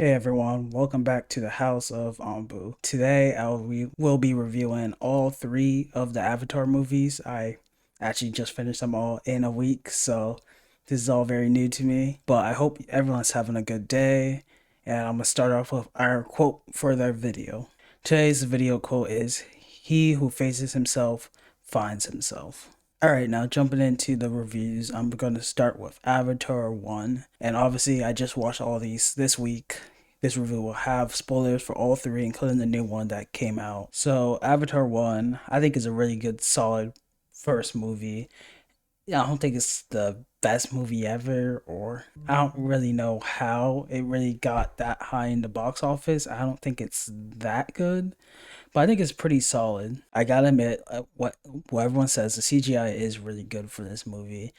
Hey everyone, welcome back to the House of Ambu. Today we will be reviewing all three of the Avatar movies. I actually just finished them all in a week, so this is all very new to me. But I hope everyone's having a good day, and I'm gonna start off with our quote for the video. Today's video quote is, "He who faces himself finds himself." Alright, now jumping into the reviews, I'm going to start with Avatar 1. And obviously, I just watched all these this week. This review will have spoilers for all three, including the new one that came out. So, Avatar 1, I think is a really good, solid first movie. Yeah, I don't think it's the best movie ever, or I don't really know how it really got that high in the box office. I don't think it's that good, but I think it's pretty solid. I gotta admit, what everyone says, the CGI is really good for this movie.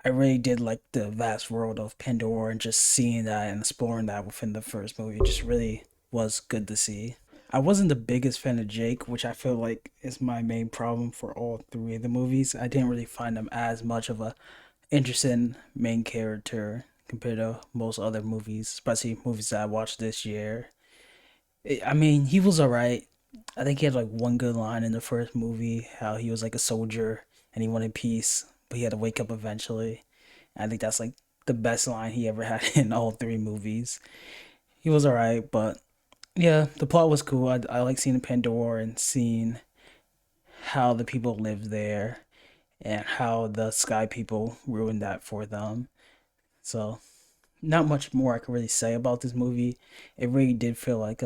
I really did like the vast world of Pandora, and just seeing that and exploring that within the first movie just really was good to see. I wasn't the biggest fan of Jake, which I feel like is my main problem for all three of the movies. I didn't really find him as much of a interesting main character compared to most other movies, especially movies that I watched this year. I mean, he was alright. I think he had like one good line in the first movie, how he was like a soldier and he wanted peace, but he had to wake up eventually. And I think that's like the best line he ever had in all three movies. He was alright, but yeah, the plot was cool. I like seeing Pandora and seeing how the people lived there and how the sky people ruined that for them. So not much more I could really say about this movie. It really did feel like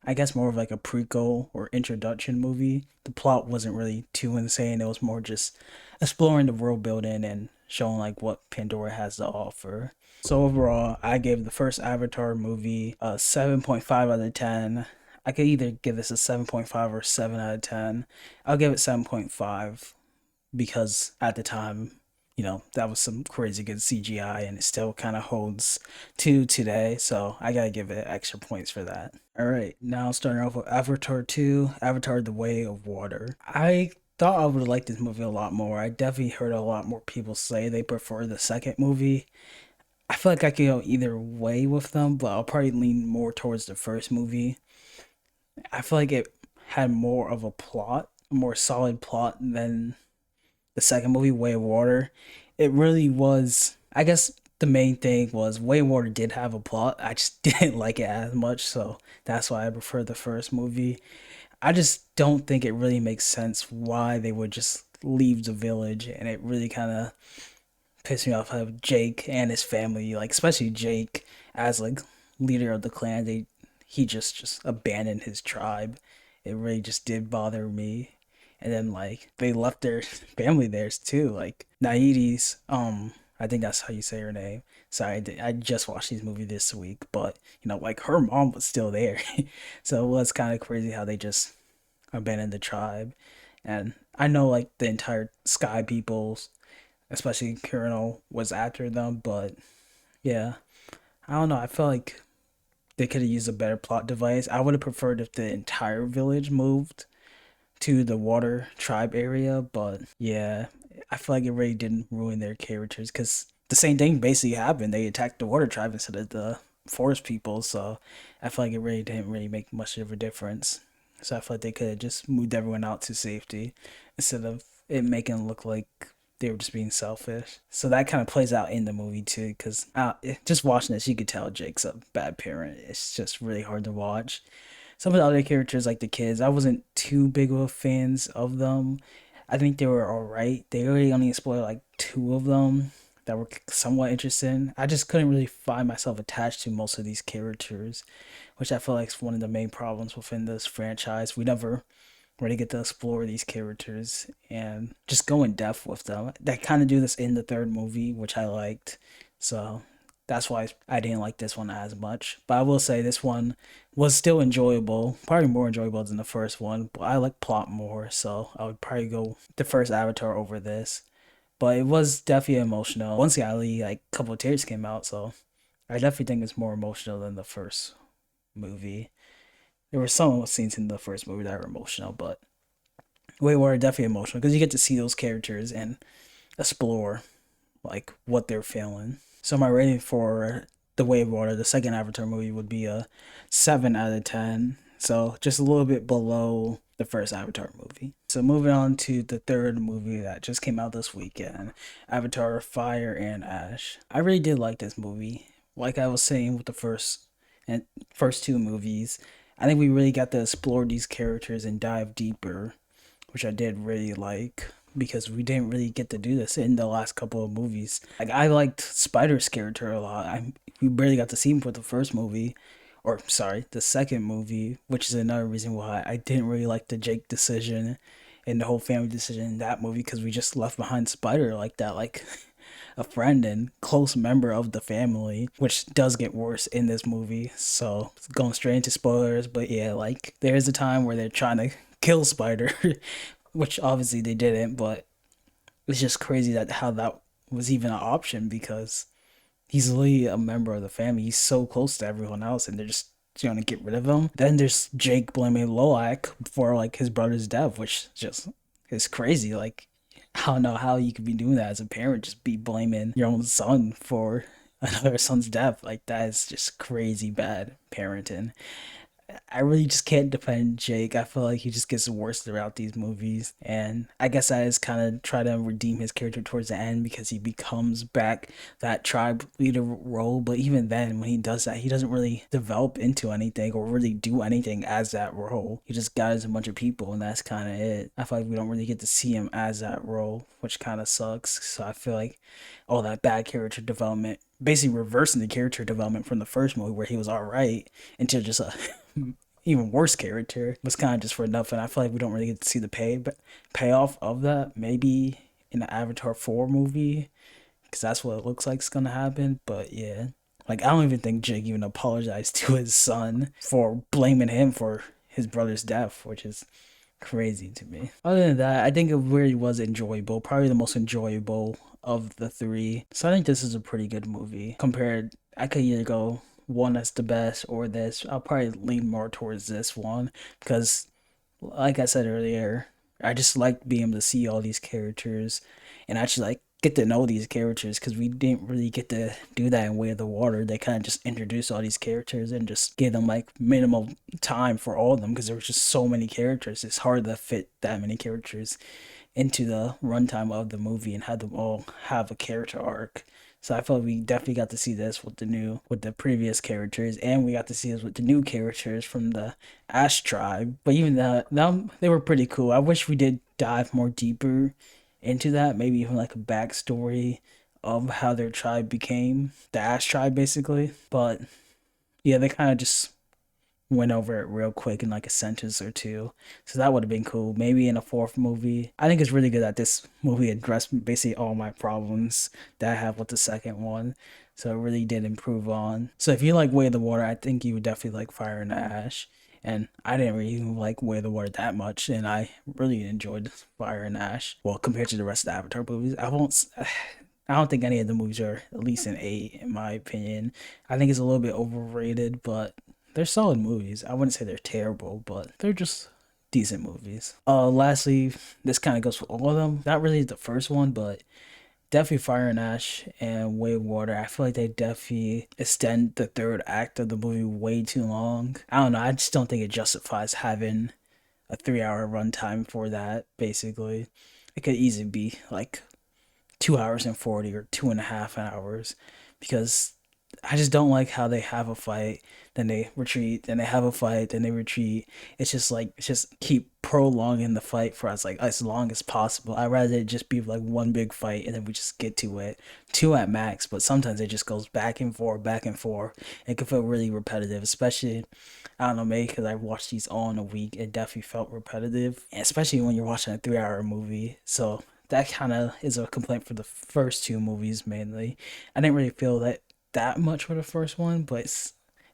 I guess more of like a prequel or introduction movie. The plot wasn't really too insane. It was more just exploring the world building and showing like what Pandora has to offer. So overall, I gave the first Avatar movie a 7.5 out of 10. I could either give this a 7.5 or 7 out of 10. I'll give it 7.5 because at the time, that was some crazy good CGI, and it still kind of holds to today. So I gotta give it extra points for that. All right, now starting off with Avatar 2, Avatar The Way of Water. I thought I would like this movie a lot more. I definitely heard a lot more people say they prefer the second movie. I feel like I could go either way with them, but I'll probably lean more towards the first movie. I feel like it had more of a plot, a more solid plot than the second movie, Way of Water. It really was. I guess the main thing was Way of Water did have a plot. I just didn't like it as much, so that's why I prefer the first movie. I just don't think it really makes sense why they would just leave the village, and it really kind of pissed me off how Jake and his family, like especially Jake as like leader of the clan, he just abandoned his tribe. It really just did bother me. And then like they left their family there too. Like Naidi's, I think that's how you say her name. Sorry, I just watched this movie this week, but like her mom was still there, so it was kind of crazy how they just abandoned the tribe. And I know like the entire Sky Peoples, especially Colonel, was after them, but yeah, I don't know. I feel like they could have used a better plot device. I would have preferred if the entire village moved to the water tribe area, but yeah, I feel like it really didn't ruin their characters because the same thing basically happened. They attacked the water tribe instead of the forest people, so I feel like it really didn't really make much of a difference. So I feel like they could have just moved everyone out to safety instead of it making it look like they were just being selfish. So that kind of plays out in the movie too, because just watching this, you could tell Jake's a bad parent. It's just really hard to watch. Some of the other characters, like the kids, I wasn't too big of fans of them. I think they were alright. They really only explored like two of them that were somewhat interesting. I just couldn't really find myself attached to most of these characters, which I feel like is one of the main problems within this franchise. We never really get to explore these characters and just go in depth with them. They kind of do this in the third movie, which I liked. So that's why I didn't like this one as much. But I will say this one was still enjoyable, probably more enjoyable than the first one. But I like plot more, so I would probably go the first Avatar over this. But it was definitely emotional. Once Gali, like a couple of tears came out, so I definitely think it's more emotional than the first movie. There were some scenes in the first movie that were emotional, but way more definitely emotional because you get to see those characters and explore like what they're feeling. So my rating for The Way of Water, the second Avatar movie, would be a 7 out of 10. So just a little bit below the first Avatar movie. So moving on to the third movie that just came out this weekend, Avatar Fire and Ash. I really did like this movie. Like I was saying with the and first two movies, I think we really got to explore these characters and dive deeper, which I did really like because we didn't really get to do this in the last couple of movies. Like I liked Spider's character a lot. We barely got to see him for the first movie, or sorry, the second movie, which is another reason why I didn't really like the Jake decision and the whole family decision in that movie because we just left behind Spider like that, like a friend and close member of the family, which does get worse in this movie. So going straight into spoilers, but yeah, like there is a time where they're trying to kill Spider, which obviously they didn't, but it's just crazy that how that was even an option because he's literally a member of the family. He's so close to everyone else, and they're just trying to get rid of him. Then there's Jake blaming Loak for like his brother's death, which just is crazy. Like I don't know how you could be doing that as a parent, just be blaming your own son for another son's death. Like that is just crazy bad parenting. I really just can't defend Jake. I feel like he just gets worse throughout these movies. And I guess I just kind of try to redeem his character towards the end because he becomes back that tribe leader role. But even then, when he does that, he doesn't really develop into anything or really do anything as that role. He just guides a bunch of people, and that's kind of it. I feel like we don't really get to see him as that role, which kind of sucks. So I feel like all that bad character development, basically reversing the character development from the first movie where he was alright into just a even worse character was kind of just for nothing. I feel like we don't really get to see the payoff of that. Maybe in the Avatar 4 movie, because that's what it looks like is gonna happen. But yeah, like I don't even think Jake even apologized to his son for blaming him for his brother's death, which is crazy to me. Other than that, I think it really was enjoyable. Probably the most enjoyable of the three. So I think this is a pretty good movie. Compared, I could either go one that's the best or this. I'll probably lean more towards this one because, like I said earlier, I just like being able to see all these characters and actually like get to know these characters because we didn't really get to do that in Way of the Water. They kind of just introduced all these characters and just gave them like minimal time for all of them because there was just so many characters. It's hard to fit that many characters into the runtime of the movie and have them all have a character arc. So I felt we definitely got to see this with the previous characters, and we got to see this with the new characters from the Ash tribe. But even that, they were pretty cool. I wish we did dive more deeper into that, maybe even like a backstory of how their tribe became the Ash tribe, basically. But yeah, they kind of just went over it real quick in like a sentence or two. So that would have been cool. Maybe in a fourth movie. I think it's really good that this movie addressed basically all my problems that I have with the second one. So it really did improve on. So if you like Way of the Water, I think you would definitely like Fire and Ash. And I didn't really like Way of the Water that much, and I really enjoyed Fire and Ash. Well, compared to the rest of the Avatar movies, I won't. I don't think any of the movies are at least an 8 in my opinion. I think it's a little bit overrated, but they're solid movies. I wouldn't say they're terrible, but they're just decent movies. Lastly, this kind of goes for all of them. Not really the first one, but definitely Fire and Ash and Way of Water. I feel like they definitely extend the third act of the movie way too long. I don't know. I just don't think it justifies having a 3 hour runtime for that. Basically, it could easily be like 2 hours and 40 or 2.5 hours because I just don't like how they have a fight, then they retreat, then they have a fight, then they retreat. It's just like it's just keep prolonging the fight for as long as possible. I'd rather it just be like one big fight and then we just get to it. Two at max, but sometimes it just goes back and forth, back and forth. It can feel really repetitive, especially I don't know, maybe because I watched these all in a week. It definitely felt repetitive, and especially when you're watching a 3 hour movie. So that kind of is a complaint for the first two movies mainly. I didn't really feel that much for the first one, but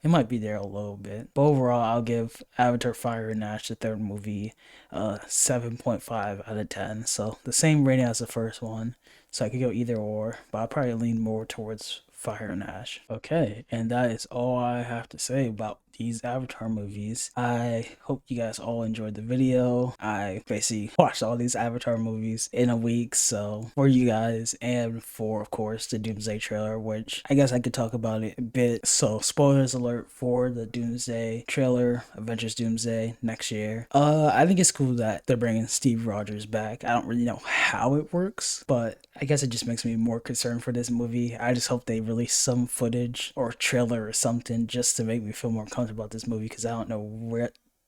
it might be there a little bit. But overall, I'll give Avatar Fire and Ash, the third movie, 7.5 out of 10. So the same rating as the first one. So I could go either or, but I'll probably lean more towards Fire and Ash. Okay, and that is all I have to say about these Avatar movies. I hope you guys all enjoyed the video. I basically watched all these Avatar movies in a week, so for you guys and for, of course, the Doomsday trailer, which I guess I could talk about it a bit. So spoilers alert for the Doomsday trailer, Avengers Doomsday next year. I think it's cool that they're bringing Steve Rogers back. I don't really know how it works, but I guess it just makes me more concerned for this movie. I just hope they release some footage or trailer or something just to make me feel more comfortable about this movie, because I don't know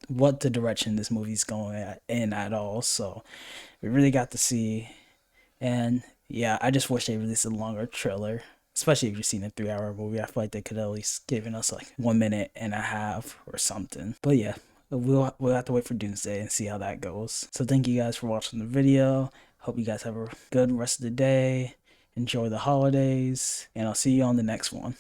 what the direction this movie's going in at all. So we really got to see, and yeah, I just wish they released a longer trailer. Especially if you've seen a 3 hour movie, I feel like they could at least given us like 1 minute and a half or something. But yeah, we'll have to wait for Doomsday and see how that goes. So thank you guys for watching the video. Hope you guys have a good rest of the day. Enjoy the holidays, and I'll see you on the next one.